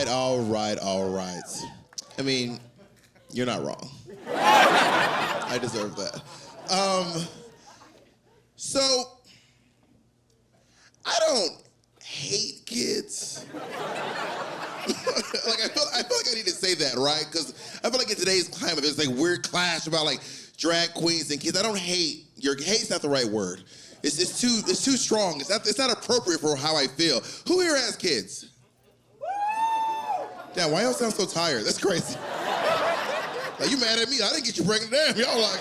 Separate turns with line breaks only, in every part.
all right. I mean, you're not wrong. I deserve that. So, I don't hate kids. I feel like I need to say that, right? Because I feel like in today's climate, there's like weird clash about like drag queens and kids. I don't hate. Hate's not the right word. It's too strong. It's not appropriate for how I feel. Who here has kids? Damn, why y'all sound so tired? That's crazy. Like, you mad at me? I didn't get you pregnant. Damn, y'all like.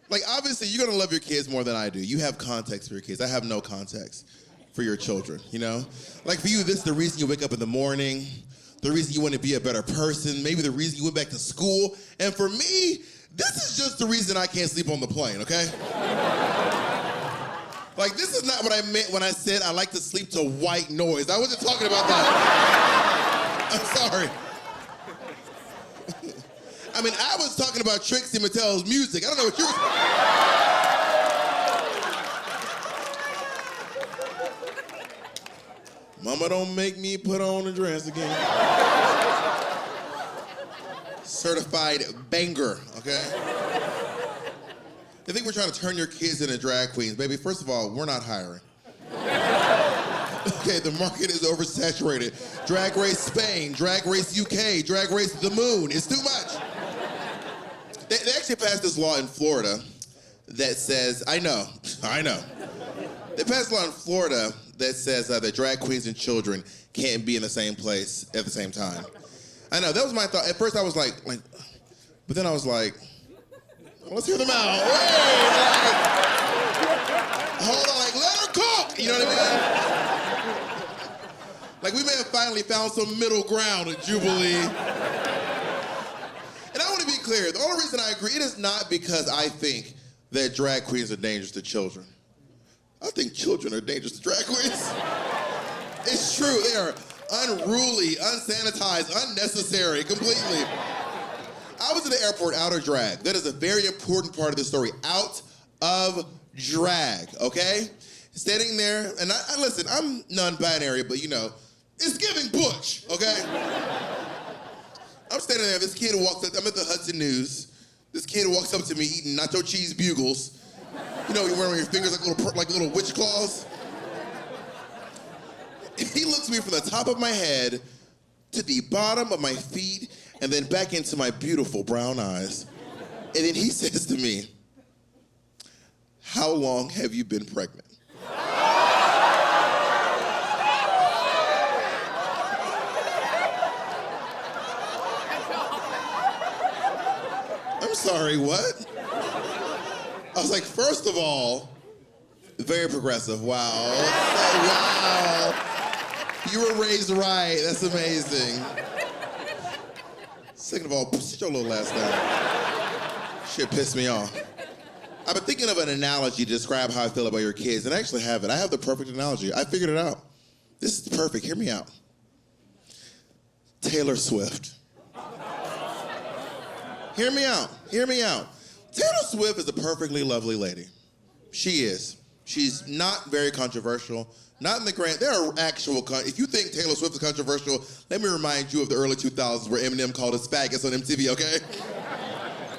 Like, obviously, you're gonna love your kids more than I do. You have context for your kids. I have no context for your children, you know? Like, for you, this is the reason you wake up in the morning, the reason you want to be a better person, maybe the reason you went back to school. And for me, this is just the reason I can't sleep on the plane, okay? Like, this is not what I meant when I said I like to sleep to white noise. I wasn't talking about that. I'm sorry. I mean, I was talking about Trixie Mattel's music. I don't know what you were... Mama, don't make me put on a dress again. Certified banger, okay? They think we're trying to turn your kids into drag queens. Baby, first of all, we're not hiring. Okay, the market is oversaturated. Drag Race Spain, Drag Race UK, Drag Race the Moon. It's too much. They actually passed this law in Florida that says, I know. They passed a law in Florida that says that drag queens and children can't be in the same place at the same time. I know, that was my thought. At first I was like, but then I was like, well, let's hear them out. Wait, hold on, let her cook. You know what I mean? Like, we may have finally found some middle ground at Jubilee. And I want to be clear, the only reason I agree, it is not because I think that drag queens are dangerous to children. I think children are dangerous to drag queens. It's true, they are unruly, unsanitized, unnecessary, completely. I was in the airport out of drag. That is a very important part of the story. Out of drag, okay? Standing there, and I listen, I'm non-binary, but you know, it's giving butch, okay? I'm standing there, this kid walks up, I'm at the Hudson News. This kid walks up to me eating nacho cheese bugles. You know, you're wearing your fingers like little witch claws. He looks at me from the top of my head to the bottom of my feet and then back into my beautiful brown eyes. And then he says to me, "How long have you been pregnant?" I'm sorry, what? I was like, first of all, very progressive. Wow. Wow. You were raised right. That's amazing. Second of all, sit your little ass down. Shit pissed me off. I've been thinking of an analogy to describe how I feel about your kids, and I actually have it. I have the perfect analogy. I figured it out. This is perfect. Hear me out. Taylor Swift. Hear me out. Hear me out. Taylor Swift is a perfectly lovely lady. She is. She's not very controversial. Not in the grand. There are actual. If you think Taylor Swift is controversial, let me remind you of the early 2000s where Eminem called us faggots on MTV, okay?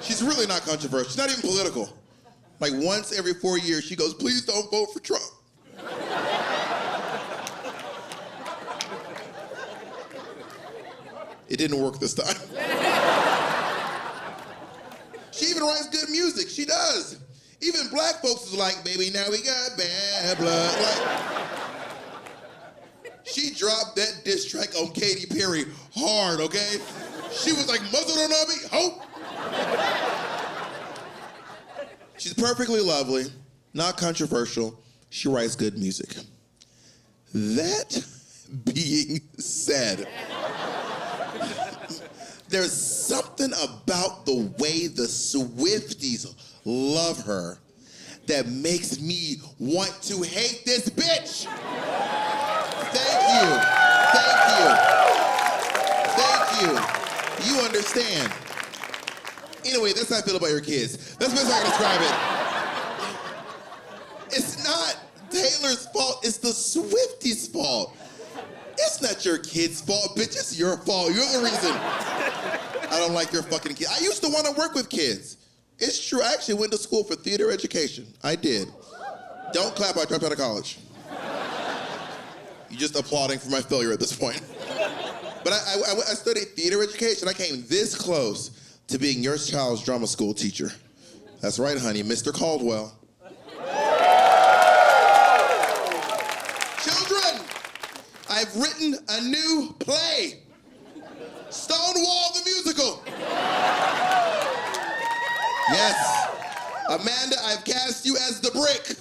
She's really not controversial. She's not even political. Like once every 4 years, she goes, "Please don't vote for Trump." It didn't work this time. She even writes good music. She does. Even black folks is like, "Baby, now we got bad blood." Like, she dropped that diss track on Katy Perry hard, okay? She was like, "Muzzle on me, hope." She's perfectly lovely, not controversial. She writes good music. That being said, there's something about the way the Swifties love her that makes me want to hate this bitch. Thank you. You understand. Anyway, that's how I feel about your kids. That's the best way I can describe it. It's not handler's fault. It's the Swifties' fault. It's not your kid's fault, bitch. It's your fault. You're the reason I don't like your fucking kid. I used to want to work with kids. It's true. I actually went to school for theater education. I did. Don't clap. I dropped out of college. You're just applauding for my failure at this point. But I studied theater education. I came this close to being your child's drama school teacher. That's right, honey, Mr. Caldwell. Children, I've written a new play. Stonewall the musical. Yes. Amanda, I've cast you as the brick.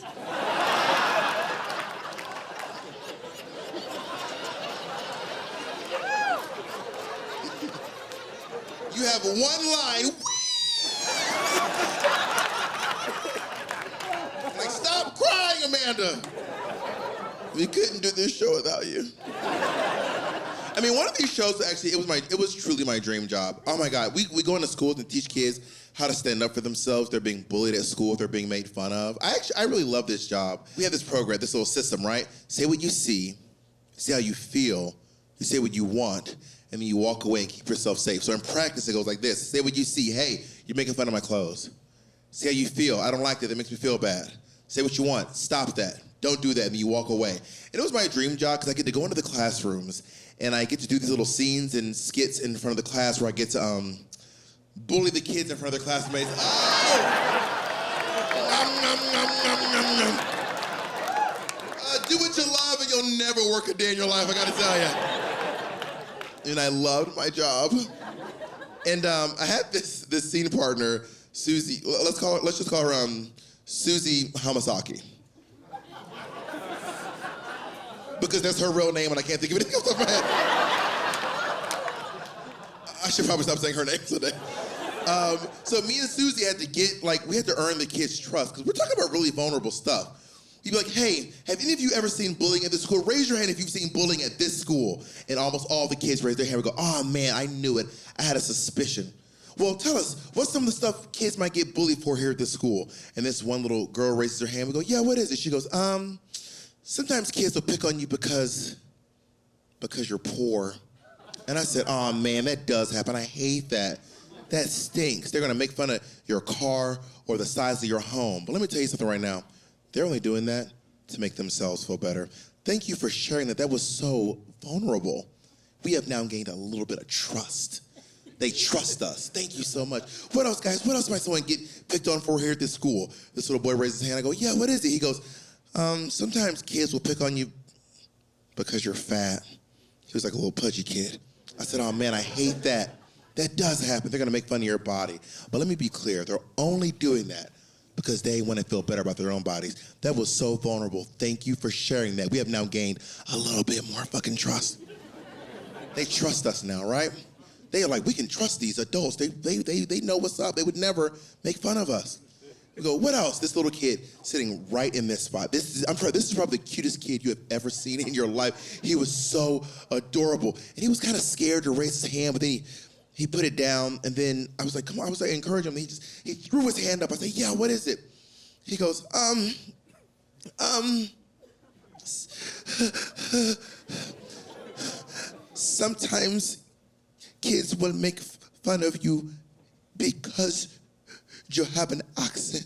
You have one line. Like, stop crying, Amanda. We couldn't do this show without you. I mean, one of these shows, actually, it was truly my dream job. Oh my God, we go into schools and teach kids how to stand up for themselves. They're being bullied at school, they're being made fun of. I really love this job. We have this program, this little system, right? Say what you see how you feel, you say what you want, and then you walk away and keep yourself safe. So in practice, it goes like this. Say what you see. Hey, you're making fun of my clothes. Say how you feel. I don't like that. That makes me feel bad. Say what you want. Stop that. Don't do that. And then you walk away. And it was my dream job because I get to go into the classrooms and I get to do these little scenes and skits in front of the class where I get to bully the kids in front of their classmates. Oh! Nom, nom, nom, nom, nom, nom. Do what you love and you'll never work a day in your life, I gotta tell you. And I loved my job. And I had this scene partner, Susie. Let's just call her Susie Hamasaki. Because that's her real name and I can't think of anything else off my head. I should probably stop saying her name today. So me and Susie had to we had to earn the kids' trust because we're talking about really vulnerable stuff. You'd be like, hey, have any of you ever seen bullying at this school? Raise your hand if you've seen bullying at this school. And almost all the kids raise their hand and go, oh man, I knew it. I had a suspicion. Well, tell us, what's some of the stuff kids might get bullied for here at this school? And this one little girl raises her hand. We go, yeah, what is it? She goes, sometimes kids will pick on you because you're poor. And I said, oh man, that does happen. I hate that. That stinks. They're gonna make fun of your car or the size of your home. But let me tell you something right now. They're only doing that to make themselves feel better. Thank you for sharing that. That was so vulnerable. We have now gained a little bit of trust. They trust us. Thank you so much. What else, guys? What else might someone get picked on for here at this school? This little boy raises his hand. I go, yeah, what is it? He goes, sometimes kids will pick on you because you're fat. He was like a little pudgy kid. I said, oh man, I hate that. That does happen. They're gonna make fun of your body. But let me be clear, they're only doing that because they want to feel better about their own bodies. That was so vulnerable. Thank you for sharing that. We have now gained a little bit more fucking trust. They trust us now, right? They are like, we can trust these adults. They know what's up. They would never make fun of us. We go, what else? This little kid sitting right in this spot. This is probably the cutest kid you have ever seen in your life. He was so adorable. And he was kind of scared to raise his hand, but then he put it down, and then I was like, come on, I was like, encourage him. He threw his hand up. I said, yeah, what is it? He goes, sometimes kids will make fun of you because you have an accent.